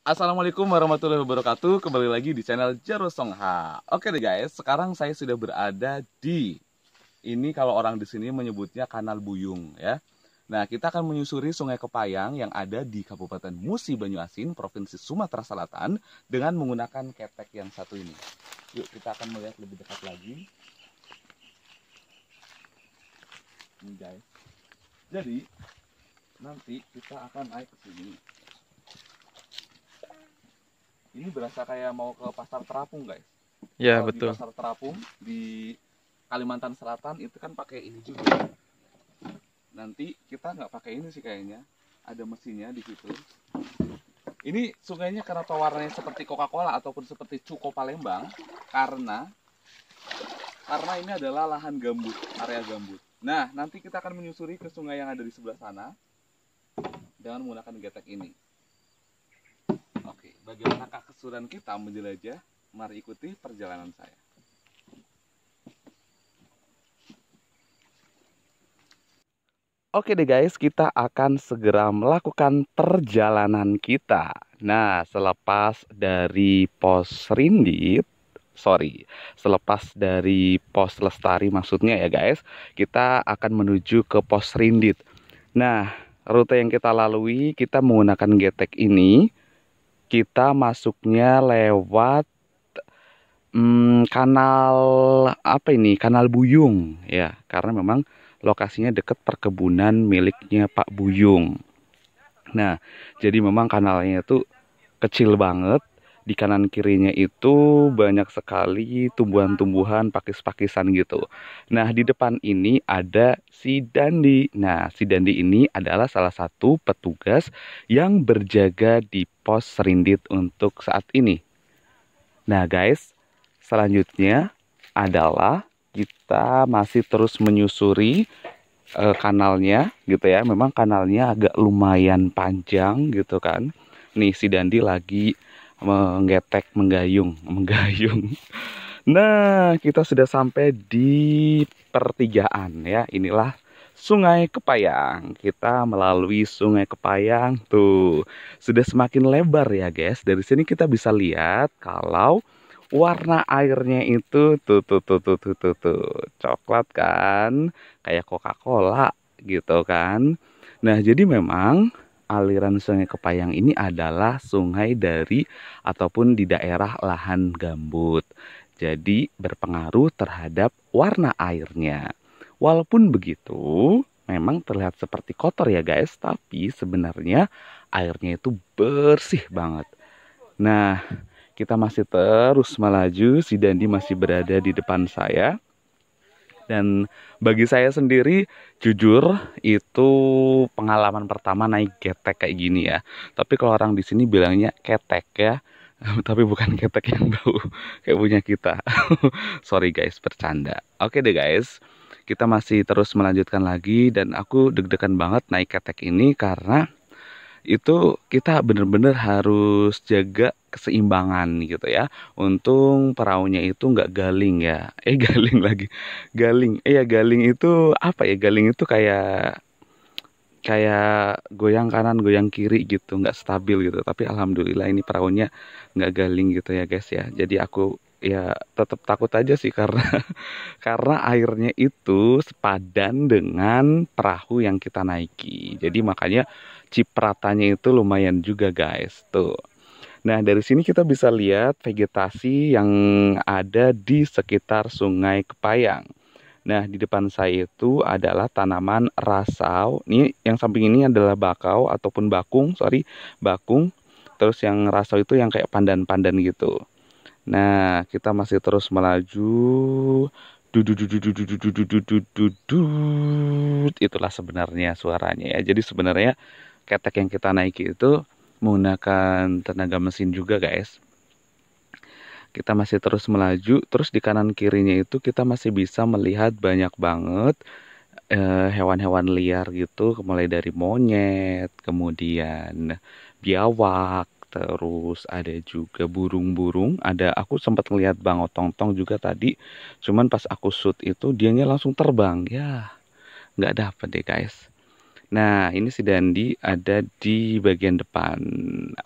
Assalamualaikum warahmatullahi wabarakatuh. Kembali lagi di channel Jaro Songha. Oke deh guys, sekarang saya sudah berada di ini, kalau orang di sini menyebutnya Kanal Buyung ya. Nah, kita akan menyusuri Sungai Kepayang yang ada di Kabupaten Musi Banyuasin, Provinsi Sumatera Selatan dengan menggunakan ketek yang satu ini. Yuk kita akan melihat lebih dekat lagi. Ini guys. Jadi nanti kita akan naik ke sini. Ini berasa kayak mau ke pasar terapung guys. Ya, Kalau di betul. pasar terapung di Kalimantan Selatan itu kan pakai ini juga. Nanti kita nggak pakai ini sih kayaknya. Ada mesinnya di situ. Ini sungainya kenapa warnanya seperti Coca-Cola ataupun seperti Cuko Palembang? Karena ini adalah lahan gambut, area gambut. Nah, nanti kita akan menyusuri ke sungai yang ada di sebelah sana dengan menggunakan getek ini. Oke, bagaimana keseruan kita menjelajah? Mari ikuti perjalanan saya. Oke deh guys, kita akan segera melakukan perjalanan kita. Nah, selepas dari pos Lestari maksudnya ya guys, kita akan menuju ke pos Rindit. Nah, rute yang kita lalui, kita menggunakan getek ini, kita masuknya lewat kanal apa ini? Kanal Buyung ya, karena memang lokasinya dekat perkebunan miliknya Pak Buyung. Nah, jadi memang kanalnya itu kecil banget. Di kanan kirinya itu banyak sekali tumbuhan-tumbuhan pakis-pakisan gitu. Nah, di depan ini ada si Dandi. Nah, si Dandi ini adalah salah satu petugas yang berjaga di pos Serindit untuk saat ini. Nah, guys, selanjutnya adalah kita masih terus menyusuri kanalnya gitu ya. Memang kanalnya agak lumayan panjang gitu kan. Nih si Dandi lagi menggayung. Nah, kita sudah sampai di pertigaan ya. Inilah Sungai Kepayang. Kita melalui Sungai Kepayang tuh. Sudah semakin lebar ya, guys. Dari sini kita bisa lihat kalau warna airnya itu tuh coklat kan, kayak Coca-Cola gitu kan. Nah, jadi memang aliran Sungai Kepayang ini adalah sungai dari ataupun di daerah lahan gambut. Jadi berpengaruh terhadap warna airnya. Walaupun begitu, memang terlihat seperti kotor ya guys, tapi sebenarnya airnya itu bersih banget. Nah, kita masih terus melaju, si Dandi masih berada di depan saya. Dan bagi saya sendiri, jujur itu pengalaman pertama naik getek kayak gini ya. Tapi kalau orang di sini bilangnya ketek ya, tapi bukan ketek yang bau kayak punya kita. Sorry guys, bercanda. Oke deh guys, kita masih terus melanjutkan lagi dan aku deg-degan banget naik ketek ini karena itu kita bener-bener harus jaga keseimbangan gitu ya. Untung perahunya itu nggak galing ya. Galing lagi. Galing. Ya galing itu apa ya? Galing itu kayak kayak goyang kanan, goyang kiri gitu, nggak stabil gitu. Tapi alhamdulillah ini perahunya nggak galing gitu ya guys ya. Jadi aku ya tetap takut aja sih karena karena airnya itu sepadan dengan perahu yang kita naiki. Jadi makanya cipratannya itu lumayan juga guys. Tuh. Nah, dari sini kita bisa lihat vegetasi yang ada di sekitar Sungai Kepayang. Nah, di depan saya itu adalah tanaman rasau. Ini yang samping ini adalah bakau ataupun bakung, sorry, bakung. Terus yang rasau itu yang kayak pandan-pandan gitu. Nah, kita masih terus melaju. Dudududududududududududud. Itulah sebenarnya suaranya ya. Jadi sebenarnya ketek yang kita naiki itu menggunakan tenaga mesin juga guys. Kita masih terus melaju. Terus di kanan kirinya itu kita masih bisa melihat banyak banget hewan-hewan liar gitu. Mulai dari monyet, kemudian biawak, terus ada juga burung-burung. Aku sempat ngelihat bangau-tongtong juga tadi. Cuman pas aku shoot itu dianya langsung terbang. Ya, nggak dapet deh guys. Nah, ini si Dandi ada di bagian depan.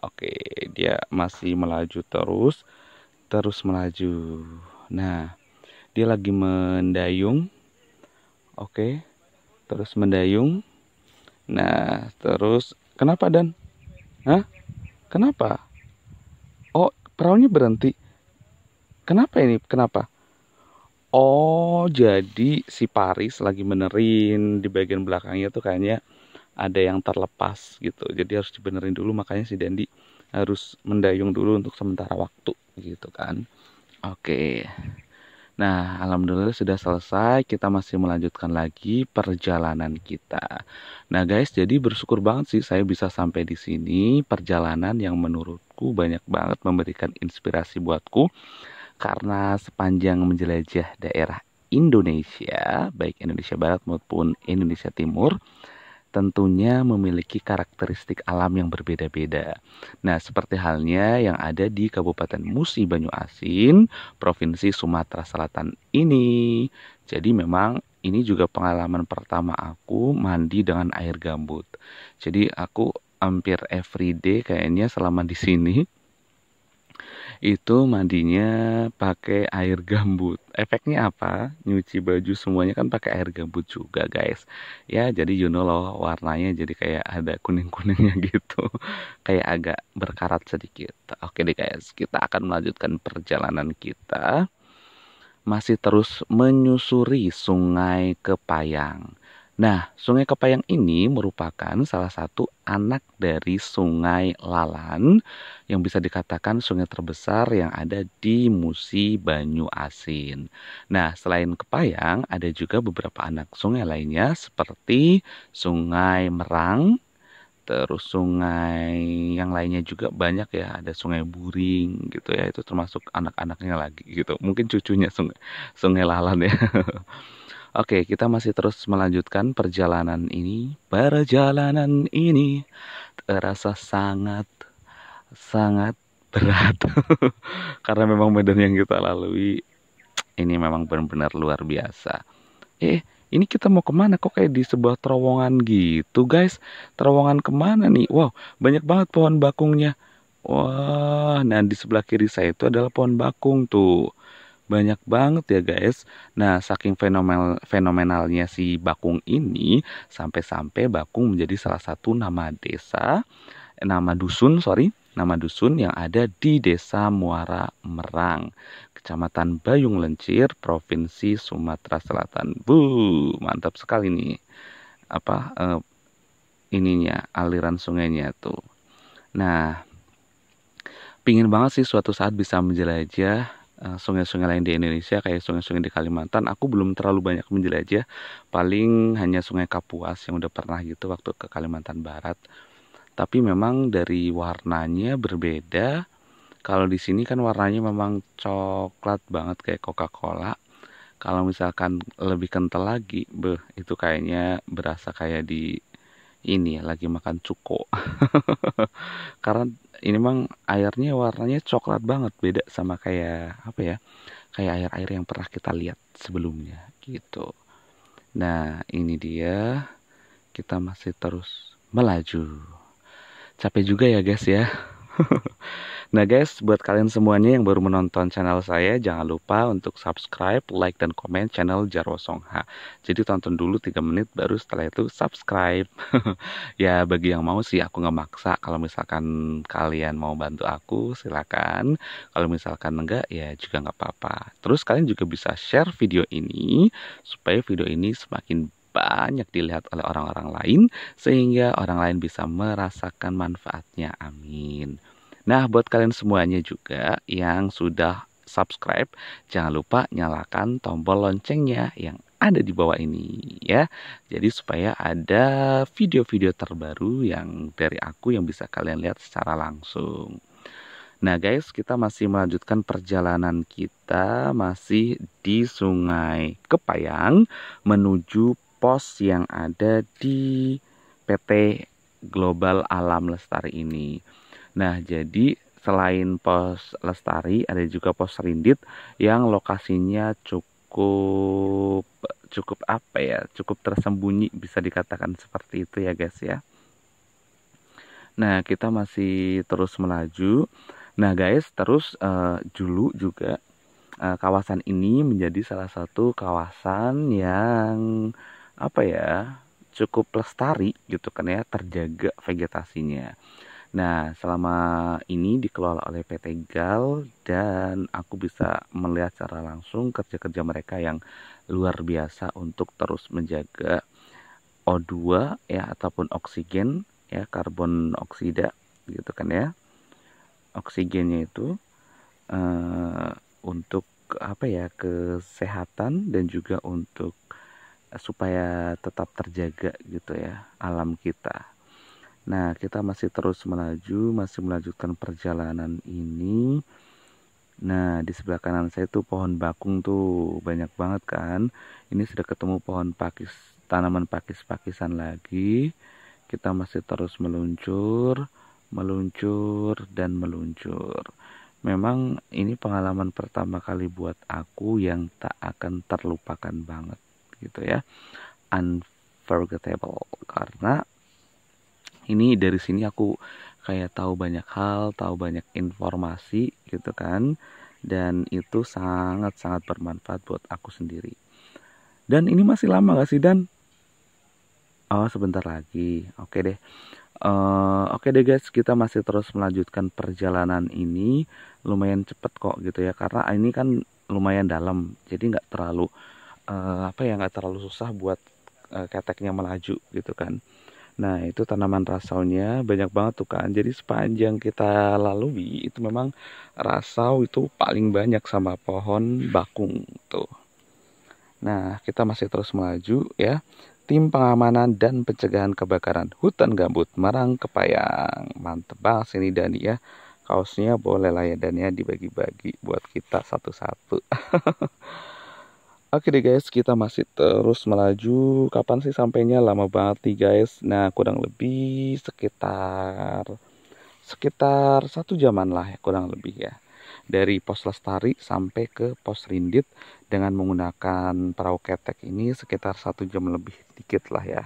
Oke, dia masih melaju terus melaju. Nah, dia lagi mendayung. Oke, terus mendayung. Nah, terus kenapa Dan? Hah? Kenapa? Oh, perahunya berhenti. Kenapa ini? Kenapa? Oh, jadi si Paris lagi benerin di bagian belakangnya tuh kayaknya ada yang terlepas gitu. Jadi harus dibenerin dulu, makanya si Dandi harus mendayung dulu untuk sementara waktu gitu kan. Oke. Nah, alhamdulillah sudah selesai. Kita masih melanjutkan lagi perjalanan kita. Nah, guys, jadi bersyukur banget sih saya bisa sampai di sini. Perjalanan yang menurutku banyak banget memberikan inspirasi buatku karena sepanjang menjelajah daerah Indonesia, baik Indonesia Barat maupun Indonesia Timur, tentunya memiliki karakteristik alam yang berbeda-beda. Nah, seperti halnya yang ada di Kabupaten Musi Banyu Asin, Provinsi Sumatera Selatan ini. Jadi memang ini juga pengalaman pertama aku mandi dengan air gambut. Jadi aku hampir everyday kayaknya selama di sini itu mandinya pakai air gambut. Efeknya apa? Nyuci baju semuanya kan pakai air gambut juga, guys. Ya, jadi you know loh, warnanya jadi kayak ada kuning-kuningnya gitu. Kayak agak berkarat sedikit. Oke deh, guys. Kita akan melanjutkan perjalanan kita. Masih terus menyusuri Sungai Kepayang. Nah, Sungai Kepayang ini merupakan salah satu anak dari Sungai Lalan yang bisa dikatakan sungai terbesar yang ada di Musi Banyu Asin. Nah, selain Kepayang, ada juga beberapa anak sungai lainnya seperti Sungai Merang, terus sungai yang lainnya juga banyak ya, ada Sungai Buring gitu ya, itu termasuk anak-anaknya lagi gitu. Mungkin cucunya Sungai Lalan ya. Oke, kita masih terus melanjutkan perjalanan ini. Perjalanan ini terasa sangat sangat berat karena memang medan yang kita lalui ini memang benar-benar luar biasa. Ini kita mau kemana? Kok kayak di sebuah terowongan gitu, guys? Terowongan kemana nih? Wow, banyak banget pohon bakungnya. Wah, nah di sebelah kiri saya itu adalah pohon bakung tuh. Banyak banget ya guys. Nah, saking fenomenalnya si bakung ini, sampai-sampai bakung menjadi salah satu nama desa, nama dusun yang ada di Desa Muara Merang, Kecamatan Bayung Lencir, Provinsi Sumatera Selatan. Mantap sekali nih. Apa ininya, aliran sungainya tuh. Nah, pingin banget sih suatu saat bisa menjelajah sungai-sungai lain di Indonesia kayak sungai-sungai di Kalimantan. Aku belum terlalu banyak menjelajah, paling hanya Sungai Kapuas yang udah pernah gitu waktu ke Kalimantan Barat. Tapi memang dari warnanya berbeda. Kalau di sini kan warnanya memang coklat banget kayak Coca-Cola. Kalau misalkan lebih kental lagi, itu kayaknya berasa kayak di ini ya, lagi makan cuko. Karena ini memang airnya warnanya coklat banget, beda sama kayak apa ya? Kayak air-air yang pernah kita lihat sebelumnya gitu. Nah, ini dia kita masih terus melaju. Capek juga ya, guys ya. Nah guys, buat kalian semuanya yang baru menonton channel saya, jangan lupa untuk subscribe, like, dan komen channel Jarwo Songha. Jadi tonton dulu 3 menit, baru setelah itu subscribe. Ya bagi yang mau sih, aku nggak maksa. Kalau misalkan kalian mau bantu aku, silakan. Kalau misalkan enggak, ya juga nggak apa-apa. Terus kalian juga bisa share video ini, supaya video ini semakin banyak dilihat oleh orang-orang lain, sehingga orang lain bisa merasakan manfaatnya. Amin. Nah, buat kalian semuanya juga yang sudah subscribe, jangan lupa nyalakan tombol loncengnya yang ada di bawah ini ya. Jadi supaya ada video-video terbaru yang dari aku yang bisa kalian lihat secara langsung. Nah guys, kita masih melanjutkan perjalanan kita masih di Sungai Kepayang menuju pos yang ada di PT Global Alam Lestari ini. Nah, jadi selain pos Lestari ada juga pos Rindit yang lokasinya cukup cukup cukup apa ya, cukup tersembunyi, bisa dikatakan seperti itu ya guys ya. Nah, kita masih terus melaju. Nah guys, terus dulu juga kawasan ini menjadi salah satu kawasan yang apa ya, cukup lestari gitu kan ya, terjaga vegetasinya. Nah, selama ini dikelola oleh PT GAL dan aku bisa melihat secara langsung kerja-kerja mereka yang luar biasa untuk terus menjaga O2 ya, ataupun oksigen ya, karbon oksida gitu kan ya. Oksigennya itu untuk apa ya, kesehatan dan juga untuk supaya tetap terjaga gitu ya alam kita. Nah, kita masih terus melaju, masih melanjutkan perjalanan ini. Nah, di sebelah kanan saya tuh pohon bakung tuh banyak banget kan. Ini sudah ketemu pohon pakis, tanaman pakis-pakisan lagi. Kita masih terus meluncur, meluncur dan meluncur. Memang ini pengalaman pertama kali buat aku yang tak akan terlupakan banget gitu ya. Unforgettable, karena ini dari sini aku kayak tahu banyak hal, tahu banyak informasi gitu kan. Dan itu sangat-sangat bermanfaat buat aku sendiri. Dan ini masih lama gak sih Dan? Oh, sebentar lagi. Oke deh. Oke deh guys, kita masih terus melanjutkan perjalanan ini. Lumayan cepet kok gitu ya, karena ini kan lumayan dalam, jadi nggak terlalu apa ya, nggak terlalu susah buat keteknya melaju gitu kan. Nah, itu tanaman rasaunya banyak banget tuh kan. Jadi sepanjang kita lalui itu memang rasau itu paling banyak sama pohon bakung tuh. Nah, kita masih terus melaju ya. Tim Pengamanan dan Pencegahan Kebakaran Hutan Gambut Marang Kepayang. Mantep banget sini Dani ya. Kaosnya boleh lah ya Dan ya, dibagi-bagi buat kita satu-satu. Oke deh guys, kita masih terus melaju. Kapan sih sampainya? Lama banget nih guys. Nah, kurang lebih sekitar 1 jaman lah ya, kurang lebih ya. Dari Pos Lestari sampai ke Pos Rindit dengan menggunakan perahu ketek ini sekitar 1 jam lebih dikit lah ya.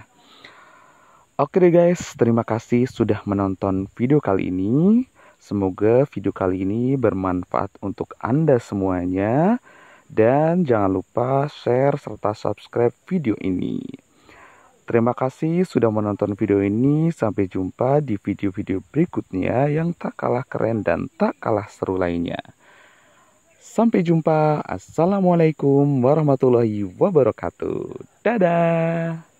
Oke deh guys, terima kasih sudah menonton video kali ini. Semoga video kali ini bermanfaat untuk Anda semuanya. Dan jangan lupa share serta subscribe video ini. Terima kasih sudah menonton video ini. Sampai jumpa di video-video berikutnya yang tak kalah keren dan tak kalah seru lainnya. Sampai jumpa. Assalamualaikum warahmatullahi wabarakatuh. Dadah.